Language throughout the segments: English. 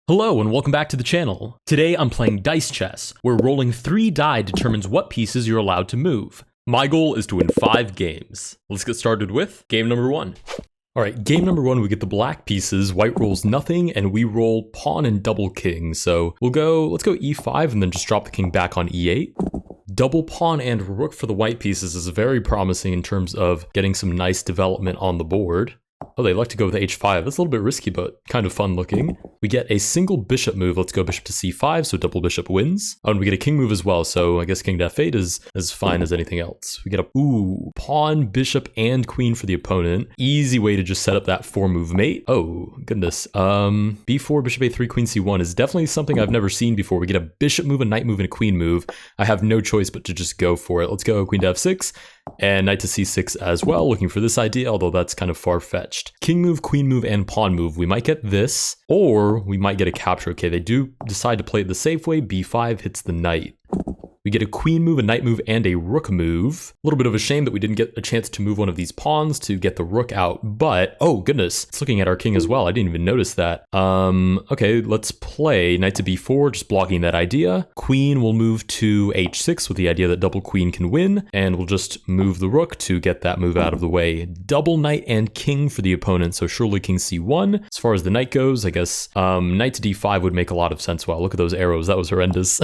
Hello and welcome back to the channel. Today I'm playing Dice Chess, where rolling 3 die determines what pieces you're allowed to move. My goal is to win 5 games. Let's get started with game number 1. Alright, game number 1 we get the black pieces, white rolls nothing, and we roll pawn and double king. So let's go e5 and then just drop the king back on e8. Double pawn and rook for the white pieces is very promising in terms of getting some nice development on the board. Oh, they like to go with h5. That's a little bit risky, but kind of fun looking. We get a single bishop move. Let's go bishop to c5, so double bishop wins. Oh, and we get a king move as well, so I guess king to f8 is as fine as anything else. We get a, pawn, bishop, and queen for the opponent. Easy way to just set up that 4-move mate. Oh, goodness. b4, bishop a3, queen c1 is definitely something I've never seen before. We get a bishop move, a knight move, and a queen move. I have no choice but to just go for it. Let's go queen to f6. And knight to c6 as well, looking for this idea, although that's kind of far-fetched. King move, queen move, and pawn move. We might get this, or we might get a capture. Okay, they do decide to play it the safe way. b5 hits the knight. We get a queen move, a knight move, and a rook move. A little bit of a shame that we didn't get a chance to move one of these pawns to get the rook out, but, oh goodness, it's looking at our king as well. I didn't even notice that. Okay, let's play knight to b4, just blocking that idea. Queen will move to h6 with the idea that double queen can win, and we'll just move the rook to get that move out of the way. Double knight and king for the opponent, so surely king c1. As far as the knight goes, I guess knight to d5 would make a lot of sense. Wow, look at those arrows, that was horrendous.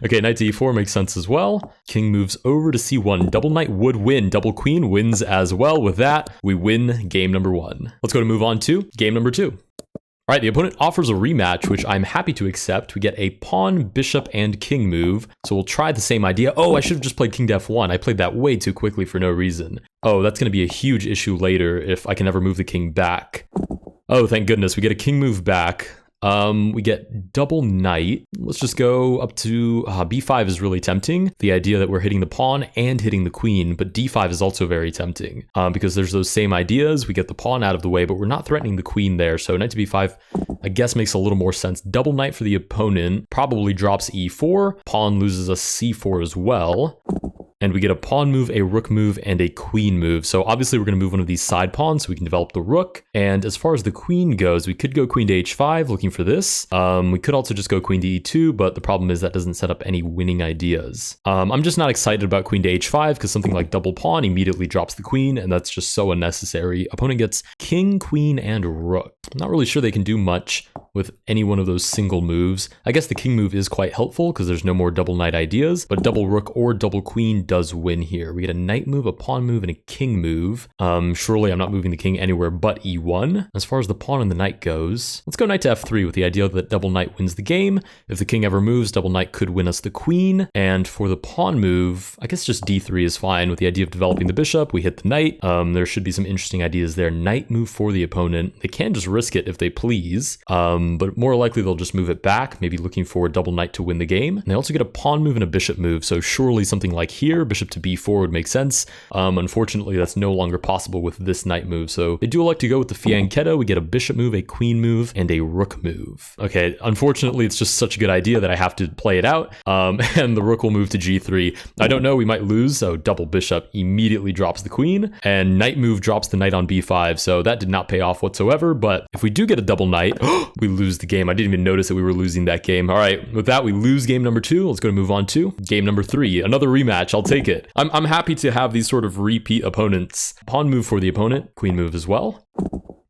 Okay, knight to e4 makes sense as well. King moves over to c1. Double knight would win. Double queen wins as well. With that, we win game number 1. Let's go to move on to game number 2. All right, the opponent offers a rematch, which I'm happy to accept. We get a pawn, bishop, and king move. So we'll try the same idea. Oh, I should have just played king to f1. I played that way too quickly for no reason. Oh, that's going to be a huge issue later if I can never move the king back. Oh, thank goodness. We get a king move back. We get double knight. Let's just go up to b5 is really tempting. The idea that we're hitting the pawn and hitting the queen, but d5 is also very tempting because there's those same ideas. We get the pawn out of the way, but we're not threatening the queen there. So knight to b5, I guess, makes a little more sense. Double knight for the opponent probably drops e4. Pawn loses a c4 as well. And we get a pawn move, a rook move, and a queen move. So obviously we're going to move one of these side pawns so we can develop the rook. And as far as the queen goes, we could go queen to h5 looking for this. We could also just go queen to e2, but the problem is that doesn't set up any winning ideas. I'm just not excited about queen to h5 because something like double pawn immediately drops the queen, and that's just so unnecessary. Opponent gets king, queen, and rook. I'm not really sure they can do much with any one of those single moves. I guess the king move is quite helpful because there's no more double knight ideas, but double rook or double queen does win here. We get a knight move, a pawn move, and a king move. Surely I'm not moving the king anywhere but e1. As far as the pawn and the knight goes, let's go knight to f3 with the idea that double knight wins the game. If the king ever moves, double knight could win us the queen. And for the pawn move, I guess just d3 is fine with the idea of developing the bishop. We hit the knight. There should be some interesting ideas there. Knight move for the opponent. They can just risk it if they please, but more likely they'll just move it back, maybe looking for a double knight to win the game. And they also get a pawn move and a bishop move, so surely something like here, bishop to b4 would make sense. Unfortunately, that's no longer possible with this knight move, so they do like to go with the fianchetto. We get a bishop move, a queen move, and a rook move. Okay, unfortunately, it's just such a good idea that I have to play it out, and the rook will move to g3. I don't know, we might lose, so double bishop immediately drops the queen, and knight move drops the knight on b5, so that did not pay off whatsoever, but if we do get a double knight, we lose the game. I didn't even notice that we were losing that game. All right, with that, we lose game number 2. Let's go to move on to game number 3. Another rematch, I'll take it. I'm happy to have these sort of repeat opponents. Pawn move for the opponent, queen move as well.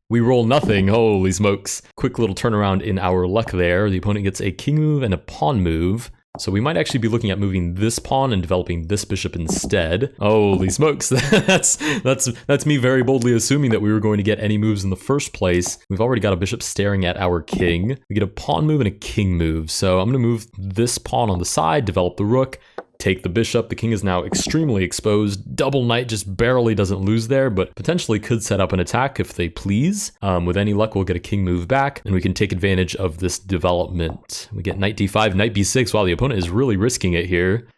We roll nothing, holy smokes. Quick little turnaround in our luck there. The opponent gets a king move and a pawn move. So we might actually be looking at moving this pawn and developing this bishop instead. Holy smokes, that's me very boldly assuming that we were going to get any moves in the first place. We've already got a bishop staring at our king. We get a pawn move and a king move. So I'm gonna move this pawn on the side, develop the rook, take the bishop. The king is now extremely exposed. Double knight just barely doesn't lose there, but potentially could set up an attack if they please. With any luck, we'll get a king move back, and we can take advantage of this development. We get knight d5, knight b6. Wow, the opponent is really risking it here.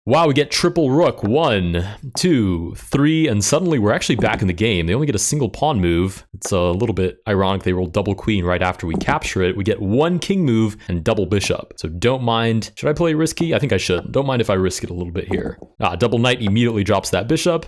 Wow, we get triple rook. 1, 2, 3, and suddenly we're actually back in the game. They only get a single pawn move. It's a little bit ironic they roll double queen right after we capture it. We get 1 king move and double bishop. So don't mind. Should I play risky? I think I should. Don't mind if I risk it a little bit here. Double knight immediately drops that bishop.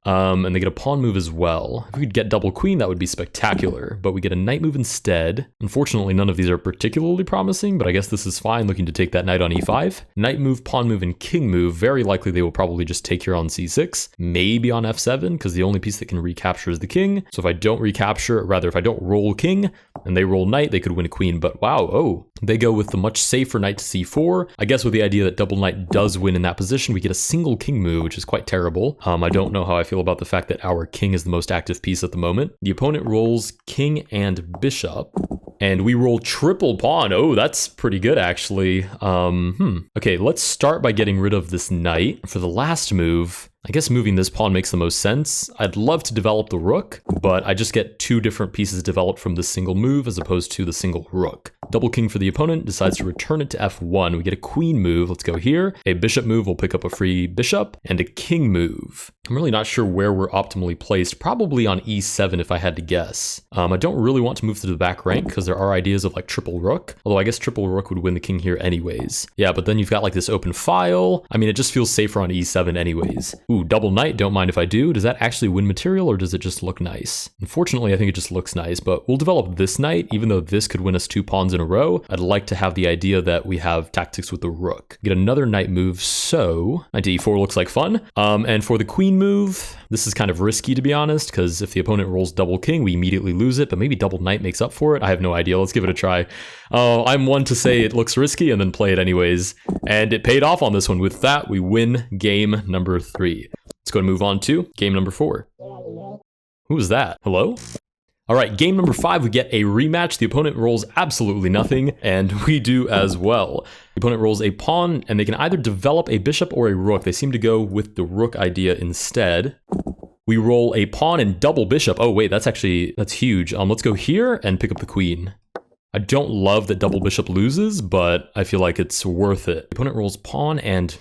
And they get a pawn move as well. If we could get double queen, that would be spectacular, but we get a knight move instead. Unfortunately, none of these are particularly promising, but I guess this is fine, looking to take that knight on e5. Knight move, pawn move, and king move. Very likely they will probably just take here on c6, maybe on f7, because the only piece that can recapture is the king. So if I don't recapture, or rather if I don't roll king, and they roll knight, they could win a queen, but wow, oh, they go with the much safer knight to c4. I guess with the idea that double knight does win in that position, we get a single king move, which is quite terrible. I don't know how I feel about the fact that our king is the most active piece at the moment. The opponent rolls king and bishop, and we roll triple pawn. Oh, that's pretty good, actually. Okay, let's start by getting rid of this knight. For the last move, I guess moving this pawn makes the most sense. I'd love to develop the rook, but I just get two different pieces developed from this single move as opposed to the single rook. Double king for the opponent, decides to return it to f1. We get a queen move. Let's go here. A bishop move will pick up a free bishop, and a king move. I'm really not sure where we're optimally placed. Probably on e7 if I had to guess. I don't really want to move to the back rank because there are ideas of like triple rook, although I guess triple rook would win the king here anyways. Yeah, but then you've got like this open file. I mean, it just feels safer on e7 anyways. Ooh, double knight, don't mind if I do. Does that actually win material or does it just look nice? Unfortunately, I think it just looks nice, but we'll develop this knight, even though this could win us 2 pawns in a row. I'd like to have the idea that we have tactics with the rook. Get another knight move, so knight to e4 looks like fun. And for the queen move, this is kind of risky to be honest, because if the opponent rolls double king, we immediately lose it, but maybe double knight makes up for it. I have no idea. Let's give it a try. Oh, I'm one to say it looks risky and then play it anyways. And it paid off on this one. With that, we win game number 3. Let's go and move on to game number 4. Who was that? Hello? All right, game number 5, we get a rematch. The opponent rolls absolutely nothing, and we do as well. The opponent rolls a pawn, and they can either develop a bishop or a rook. They seem to go with the rook idea instead. We roll a pawn and double bishop. Oh, wait, that's huge. Let's go here and pick up the queen. I don't love that double bishop loses, but I feel like it's worth it. The opponent rolls pawn and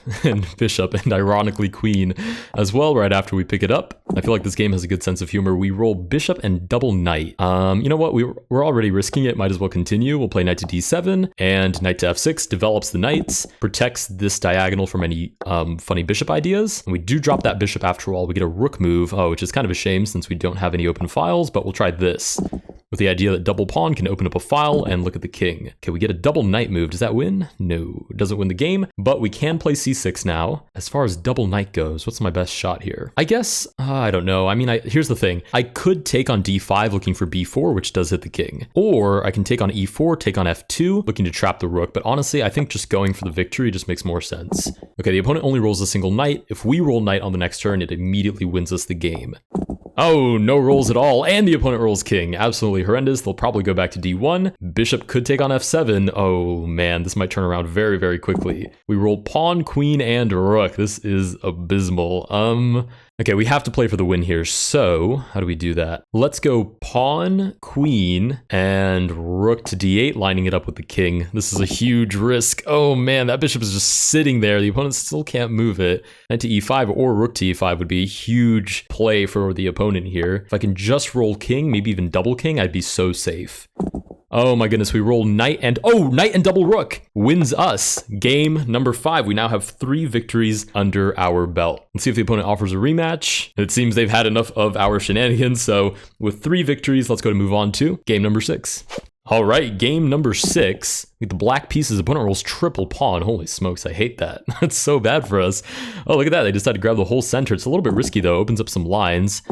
bishop, and ironically queen as well right after we pick it up. I feel like this game has a good sense of humor. We roll bishop and double knight. You know what? We're already risking it. Might as well continue. We'll play knight to d7 and knight to f6, develops the knights, protects this diagonal from any funny bishop ideas. And we do drop that bishop after all. We get a rook move, which is kind of a shame since we don't have any open files, but we'll try this. With the idea that double pawn can open up a file and look at the king. Okay, we get a double knight move. Does that win? No, it doesn't win the game, but we can play c6 now. As far as double knight goes, what's my best shot here? I guess, I don't know. I mean, here's the thing. I could take on d5 looking for b4, which does hit the king. Or I can take on e4, take on f2, looking to trap the rook. But honestly, I think just going for the victory just makes more sense. Okay, the opponent only rolls a single knight. If we roll knight on the next turn, it immediately wins us the game. Oh, no rolls at all, and the opponent rolls king. Absolutely horrendous. They'll probably go back to d1. Bishop could take on f7. Oh man, this might turn around very, very quickly. We roll pawn, queen, and rook. This is abysmal. Okay, we have to play for the win here, so how do we do that? Let's go pawn, queen, and rook to d8, lining it up with the king. This is a huge risk. Oh man, that bishop is just sitting there. The opponent still can't move it. Knight to e5 or rook to e5 would be a huge play for the opponent here. If I can just roll king, maybe even double king, I'd be so safe. Oh my goodness, we roll knight and double rook wins us. Game number 5. We now have 3 victories under our belt. Let's see if the opponent offers a rematch. It seems they've had enough of our shenanigans, so with 3 victories, let's go and move on to game number 6. All right, game number 6. With the black pieces, opponent rolls triple pawn. Holy smokes, I hate that. That's so bad for us. Oh, look at that. They decided to grab the whole center. It's a little bit risky, though. Opens up some lines.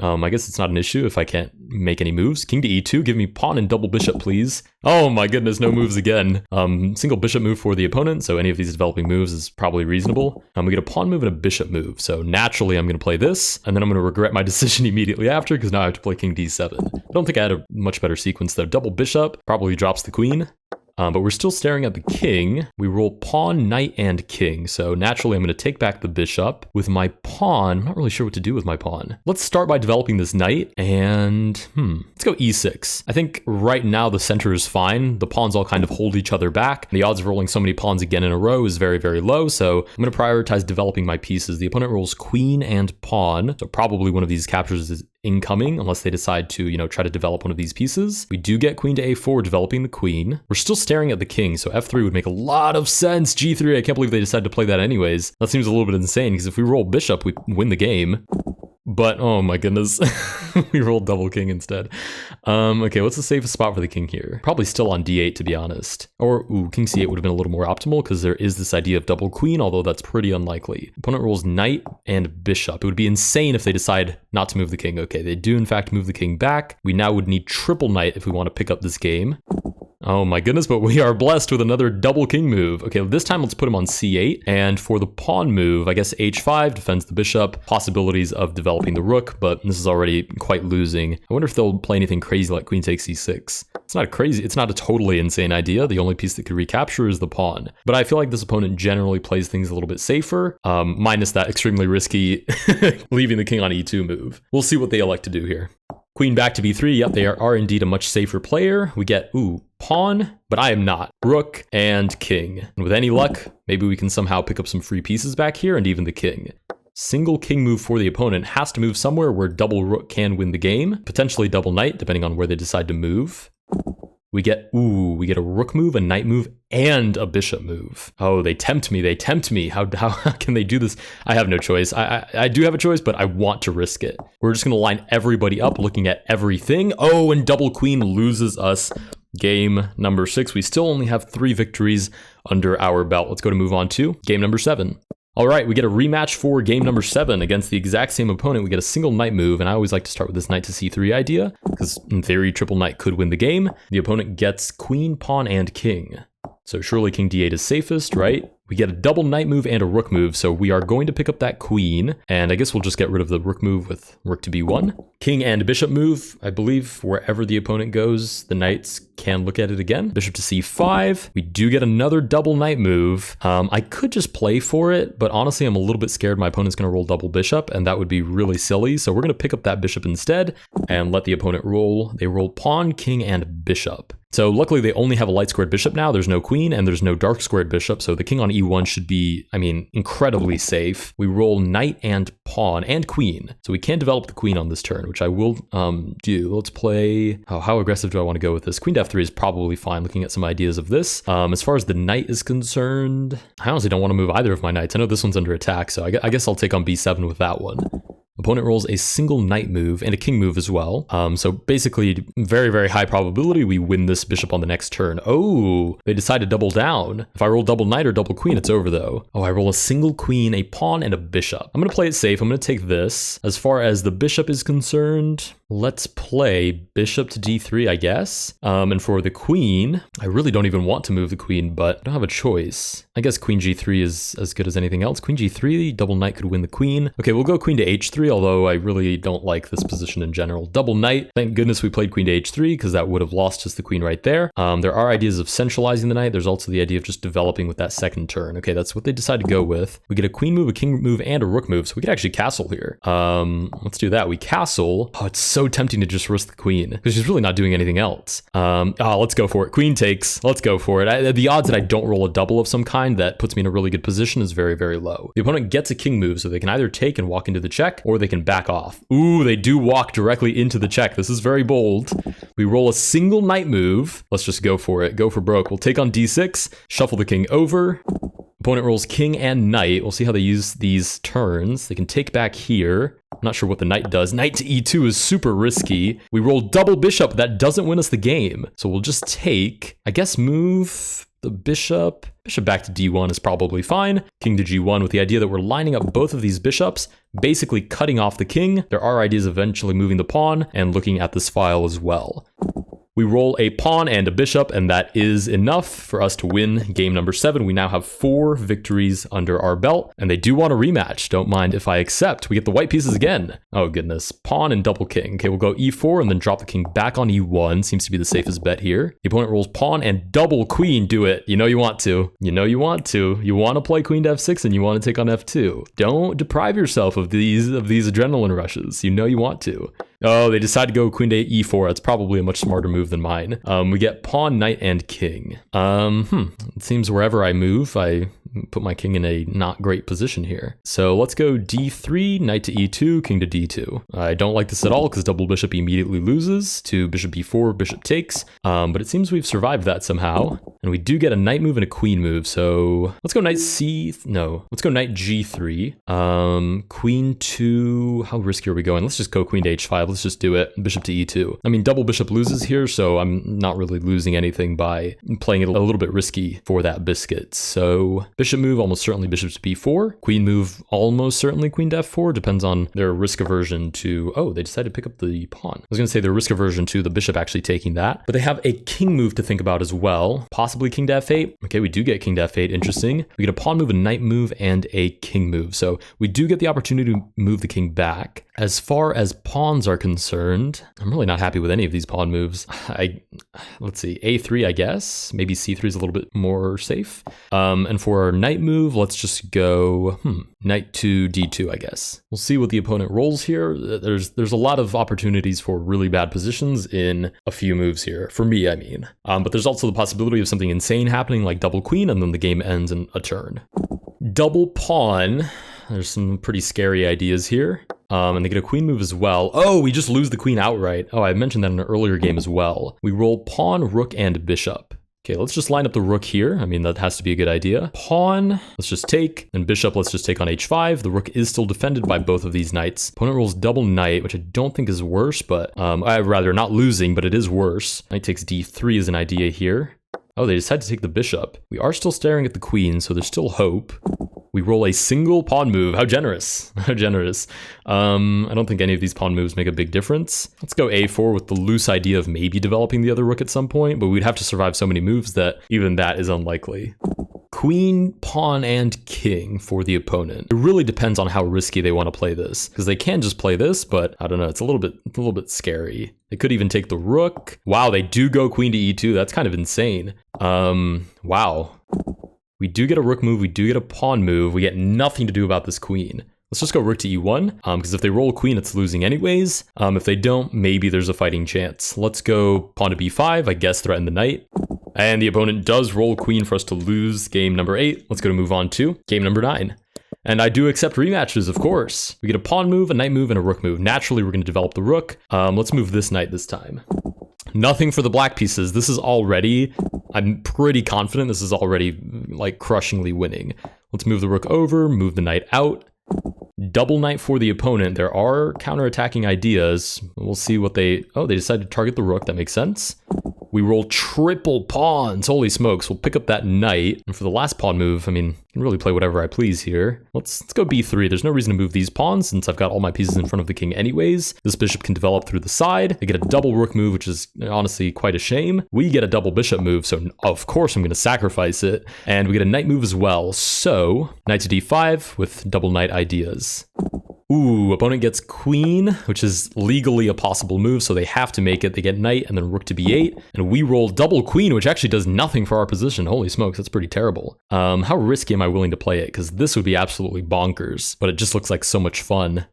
I guess it's not an issue if I can't make any moves. King to e2. Give me pawn and double bishop, please. Oh my goodness, no moves again. Single bishop move for the opponent, so any of these developing moves is probably reasonable. We get a pawn move and a bishop move, so naturally I'm going to play this, and then I'm going to regret my decision immediately after, because now I have to play king d7. I don't think I had a much better sequence, though. Double bishop probably drops the queen. But we're still staring at the king. We roll pawn, knight, and king. So naturally, I'm going to take back the bishop. With my pawn, I'm not really sure what to do with my pawn. Let's start by developing this knight, and let's go e6. I think right now the center is fine. The pawns all kind of hold each other back. The odds of rolling so many pawns again in a row is very, very low, so I'm going to prioritize developing my pieces. The opponent rolls queen and pawn, so probably one of these captures is incoming unless they decide to, try to develop one of these pieces. We do get queen to a4, developing the queen. We're still staring at the king, so f3 would make a lot of sense. g3, I can't believe they decided to play that anyways. That seems a little bit insane, because if we roll bishop, we win the game. but oh my goodness, we rolled double king instead. Okay, what's the safest spot for the king here? Probably still on d8, to be honest. Or, ooh, king c8 would have been a little more optimal because there is this idea of double queen, although that's pretty unlikely. Opponent rolls knight and bishop. It would be insane if they decide not to move the king. Okay, they do in fact move the king back. We now would need triple knight if we want to pick up this game. Oh my goodness, but we are blessed with another double king move. Okay, this time let's put him on c8. And for the pawn move, I guess h5 defends the bishop. Possibilities of developing the rook, but this is already quite losing. I wonder if they'll play anything crazy like queen takes c6. It's not a totally insane idea. The only piece that could recapture is the pawn. But I feel like this opponent generally plays things a little bit safer, minus that extremely risky leaving the king on e2 move. We'll see what they elect to do here. Queen back to b3. Yep, they are indeed a much safer player. We get, ooh, pawn, but I am not. Rook and king. And with any luck, maybe we can somehow pick up some free pieces back here and even the king. Single king move for the opponent has to move somewhere where double rook can win the game. Potentially double knight, depending on where they decide to move. We get a rook move, a knight move, and a bishop move. Oh, they tempt me. How can they do this? I have no choice. I do have a choice, but I want to risk it. We're just gonna line everybody up looking at everything. Oh, and double queen loses us game number 6. We still only have 3 victories under our belt. Let's go to move on to game number 7. All right, we get a rematch for game number 7 against the exact same opponent. We get a single knight move, and I always like to start with this knight to c3 idea, because in theory, triple knight could win the game. The opponent gets queen, pawn, and king. So surely king d8 is safest, right? We get a double knight move and a rook move, so we are going to pick up that queen, and I guess we'll just get rid of the rook move with rook to b1. King and bishop move, I believe wherever the opponent goes, the knights can look at it again. Bishop to c5. We do get another double knight move. I could just play for it, but honestly, I'm a little bit scared my opponent's gonna roll double bishop, and that would be really silly, so we're gonna pick up that bishop instead, and let the opponent roll. They roll pawn, king, and bishop. So luckily they only have a light squared bishop now. There's no queen and there's no dark squared bishop. So the king on e1 should be, incredibly safe. We roll knight and pawn and queen. So we can develop the queen on this turn, which I will do. Let's play, how aggressive do I want to go with this? Queen to f3 is probably fine looking at some ideas of this. As far as the knight is concerned, I honestly don't want to move either of my knights. I know this one's under attack, so I guess I'll take on b7 with that one. Opponent rolls a single knight move and a king move as well. So basically, very, very high probability we win this bishop on the next turn. Oh, they decide to double down. If I roll double knight or double queen, it's over though. Oh, I roll a single queen, a pawn, and a bishop. I'm gonna play it safe. I'm gonna take this. As far as the bishop is concerned, let's play bishop to d3, I guess. And for the queen, I really don't even want to move the queen, but I don't have a choice. I guess queen g3 is as good as anything else. Queen g3, double knight could win the queen. Okay, we'll go queen to h3, although I really don't like this position in general. Double knight, thank goodness we played queen to h3, because that would have lost us the queen right there. There are ideas of centralizing the knight. There's also the idea of just developing with that second turn. Okay, that's what they decide to go with. We get a queen move, a king move, and a rook move, so we could actually castle here. Let's do that. We castle. Oh, it's so tempting to just risk the queen, because she's really not doing anything else. Let's go for it. Queen takes. Let's go for it. The odds that I don't roll a double of some kind that puts me in a really good position is very, very low. The opponent gets a king move, so they can either take and walk into the check, or they can back off. Ooh, they do walk directly into the check. This is very bold. We roll a single knight move. Let's just go for it. Go for broke. We'll take on d6, shuffle the king over. Opponent rolls king and knight. We'll see how they use these turns. They can take back here. I'm not sure what the knight does. Knight to e2 is super risky. We roll double bishop. That doesn't win us the game. So we'll just take, I guess, move the bishop. Bishop back to d1 is probably fine. King to g1 with the idea that we're lining up both of these bishops, basically cutting off the king. There are ideas of eventually moving the pawn and looking at this file as well. We roll a pawn and a bishop, and that is enough for us to win game number 7. We now have 4 victories under our belt, and they do want a rematch. Don't mind if I accept. We get the white pieces again. Oh goodness, pawn and double king. Okay, we'll go e4 and then drop the king back on e1. Seems to be the safest bet here. The opponent rolls pawn and double queen. Do it. You know you want to. You know you want to. You want to play queen to f6 and you want to take on f2. Don't deprive yourself of these adrenaline rushes. You know you want to. Oh, they decide to go queen to e4. That's probably a much smarter move than mine. We get pawn, knight, and king. It seems wherever I move, I put my king in a not great position here. So let's go d3, knight to e2, king to d2. I don't like this at all because double bishop immediately loses to bishop b4, bishop takes. But it seems we've survived that somehow. And And we do get a knight move and a queen move. So let's go knight let's go knight g3. Queen 2. How risky are we going? Let's just go queen to h5. Let's just do it. Bishop to e2. I mean, double bishop loses here, so I'm not really losing anything by playing it a little bit risky for that biscuit. So bishop move, almost certainly bishop to b4. Queen move, almost certainly queen to f4. Depends on their risk aversion to, oh, they decided to pick up the pawn. I was gonna say their risk aversion to the bishop actually taking that, but they have a king move to think about as well. Possibly king to f8. Okay, we do get king to f8, interesting. We get a pawn move, a knight move, and a king move. So we do get the opportunity to move the king back. As far as pawns are concerned, I'm really not happy with any of these pawn moves. Let's see, a3, I guess. Maybe c3 is a little bit more safe. And for our knight move, let's just go knight to d2, I guess. We'll see what the opponent rolls here. There's a lot of opportunities for really bad positions in a few moves here, for me, I mean. But there's also the possibility of something insane happening, like double queen, and then the game ends in a turn. Double pawn. There's some pretty scary ideas here. And they get a queen move as well. Oh, we just lose the queen outright. Oh, I mentioned that in an earlier game as well. We roll pawn, rook, and bishop. Okay, let's just line up the rook here. I mean, that has to be a good idea. Pawn, let's just take. And bishop, let's just take on h5. The rook is still defended by both of these knights. Opponent rolls double knight, which I don't think is worse, but I'd rather not losing, but it is worse. Knight takes d3 is an idea here. Oh, they decide to take the bishop. We are still staring at the queen, so there's still hope. We roll a single pawn move. How generous. How generous. I don't think any of these pawn moves make a big difference. Let's go a4 with the loose idea of maybe developing the other rook at some point, but we'd have to survive so many moves that even that is unlikely. Queen, pawn, and king for the opponent. It really depends on how risky they want to play this, because they can just play this, but I don't know, it's a little bit scary. They could even take the rook. Wow, they do go queen to e2. That's kind of insane. Wow. We do get a rook move, we do get a pawn move, we get nothing to do about this queen. Let's just go rook to e1, because if they roll a queen, it's losing anyways. If they don't, maybe there's a fighting chance. Let's go pawn to b5, I guess threaten the knight. And the opponent does roll queen for us to lose game number 8. Let's go to move on to game number 9. And I do accept rematches, of course. We get a pawn move, a knight move, and a rook move. Naturally, we're going to develop the rook. Let's move this knight this time. Nothing for the black pieces. This is already, I'm pretty confident this is already like crushingly winning. Let's move the rook over, move the knight out. Double knight for the opponent. There are counterattacking ideas. We'll see what they decide to target the rook. That makes sense. We roll triple pawns. Holy smokes. We'll pick up that knight. And for the last pawn move, I mean, I can really play whatever I please here. Let's go b3. There's no reason to move these pawns since I've got all my pieces in front of the king anyways. This bishop can develop through the side. They get a double rook move, which is honestly quite a shame. We get a double bishop move, so of course I'm going to sacrifice it. And we get a knight move as well. So knight to d5 with double knight ideas. Ooh, opponent gets queen, which is legally a possible move, so they have to make it. They get knight and then rook to b8, and we roll double queen, which actually does nothing for our position. Holy smokes, that's pretty terrible. How risky am I willing to play it? Because this would be absolutely bonkers, but it just looks like so much fun.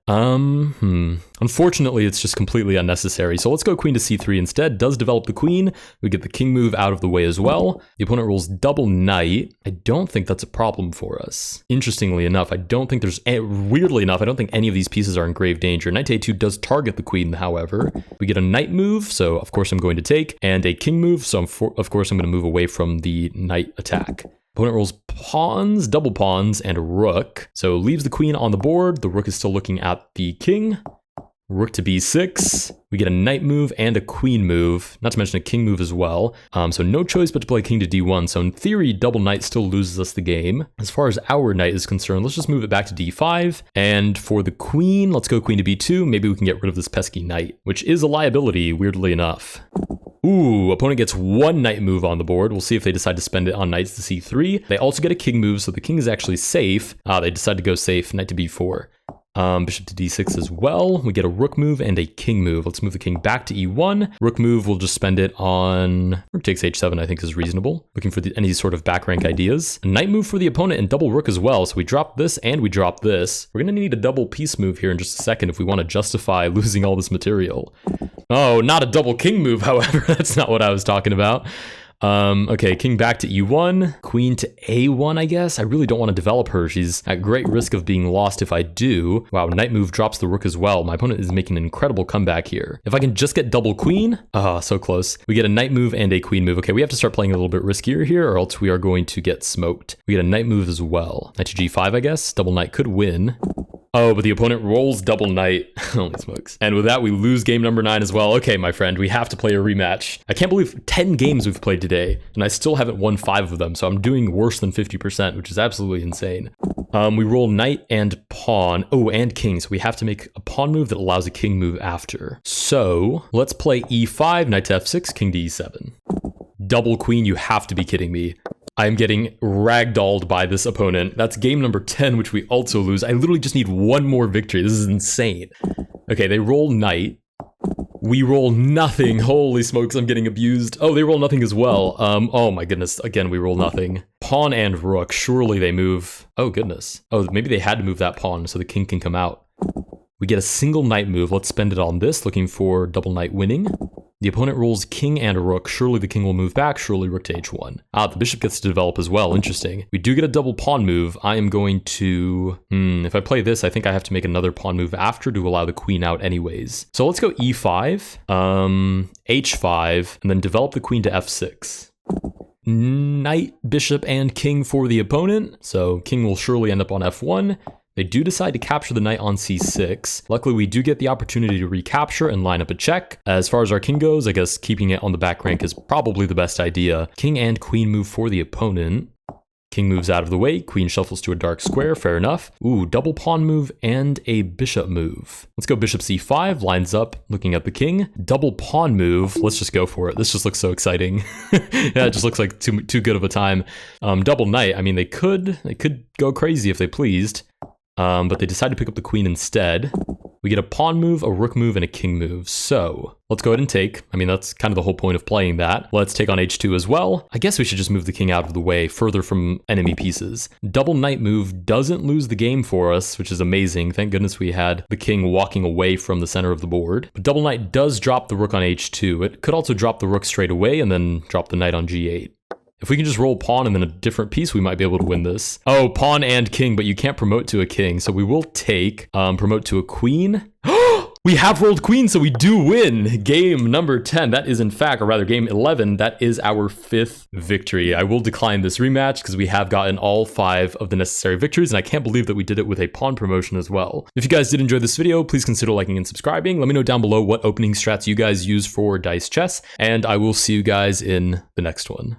Unfortunately, it's just completely unnecessary, so let's go queen to c3 instead. Does develop the queen. We get the king move out of the way as well. The opponent rolls double knight. I don't think that's a problem for us. Interestingly enough, I don't think there's, weirdly enough, I don't think any of these pieces are in grave danger. Knight to a2 does target the queen, however. We get a knight move, so of course I'm going to take, and a king move, so of course I'm going to move away from the knight attack. Opponent rolls pawns, double pawns, and a rook, so leaves the queen on the board. The rook is still looking at the king. Rook to b6. We get a knight move and a queen move, not to mention a king move as well. So no choice but to play king to d1. So in theory, double knight still loses us the game. As far as our knight is concerned, let's just move it back to d5. And for the queen, let's go queen to b2. Maybe we can get rid of this pesky knight, which is a liability, weirdly enough. Ooh, opponent gets one knight move on the board. We'll see if they decide to spend it on knights to c3. They also get a king move, so the king is actually safe. They decide to go safe, knight to b4. Bishop to d6 as well. We get a rook move and a king move. Let's move the king back to e1. Rook move, we'll just spend it on rook takes h7, I think is reasonable. Looking for any sort of back rank ideas. A knight move for the opponent and double rook as well. So we drop this and we drop this. We're going to need a double piece move here in just a second if we want to justify losing all this material. Oh, not a double king move, however. That's not what I was talking about. Okay, king back to e1, queen to a1, I guess. I really don't want to develop her. She's at great risk of being lost if I do. Wow, knight move drops the rook as well. My opponent is making an incredible comeback here. If I can just get double queen, so close. We get a knight move and a queen move. Okay, we have to start playing a little bit riskier here or else we are going to get smoked. We get a knight move as well. Knight to g5, I guess. Double knight could win. Oh, but the opponent rolls double knight. Holy smokes. And with that, we lose game number 9 as well. Okay, my friend, we have to play a rematch. I can't believe 10 games we've played today, and I still haven't won 5 of them, so I'm doing worse than 50%, which is absolutely insane. We roll knight and pawn. Oh, and king, so we have to make a pawn move that allows a king move after. So, let's play e5, knight to f6, king to e7. Double queen, you have to be kidding me. I'm getting ragdolled by this opponent. That's game number 10, which we also lose. I literally just need one more victory. This is insane. Okay, they roll knight. We roll nothing. Holy smokes, I'm getting abused. Oh, they roll nothing as well. Oh my goodness. Again, we roll nothing. Pawn and rook. Surely they move. Oh, goodness. Oh, maybe they had to move that pawn so the king can come out. We get a single knight move. Let's spend it on this, looking for double knight winning. The opponent rolls king and a rook. Surely the king will move back. Surely rook to h1. The bishop gets to develop as well. Interesting. We do get a double pawn move. I am going to... if I play this, I think I have to make another pawn move after to allow the queen out anyways. So let's go e5, h5, and then develop the queen to f6. Knight, bishop, and king for the opponent. So king will surely end up on f1. They do decide to capture the knight on c6. Luckily, we do get the opportunity to recapture and line up a check. As far as our king goes, I guess keeping it on the back rank is probably the best idea. King and queen move for the opponent. King moves out of the way, queen shuffles to a dark square, fair enough. Ooh, double pawn move and a bishop move. Let's go bishop c5, lines up, looking at the king. Double pawn move, let's just go for it. This just looks so exciting. Yeah, it just looks like too good of a time. Double knight, I mean, they could go crazy if they pleased. But they decide to pick up the queen instead. We get a pawn move, a rook move, and a king move. So let's go ahead and take. I mean, that's kind of the whole point of playing that. Let's take on h2 as well. I guess we should just move the king out of the way, further from enemy pieces. Double knight move doesn't lose the game for us, which is amazing. Thank goodness we had the king walking away from the center of the board. But double knight does drop the rook on h2. It could also drop the rook straight away and then drop the knight on g8. If we can just roll pawn and then a different piece, we might be able to win this. Oh, pawn and king, but you can't promote to a king. So we will take, promote to a queen. We have rolled queen, so we do win. Game number 10. That is in fact, or rather game 11, that is our 5th victory. I will decline this rematch because we have gotten all 5 of the necessary victories, and I can't believe that we did it with a pawn promotion as well. If you guys did enjoy this video, please consider liking and subscribing. Let me know down below what opening strats you guys use for Dice Chess, and I will see you guys in the next one.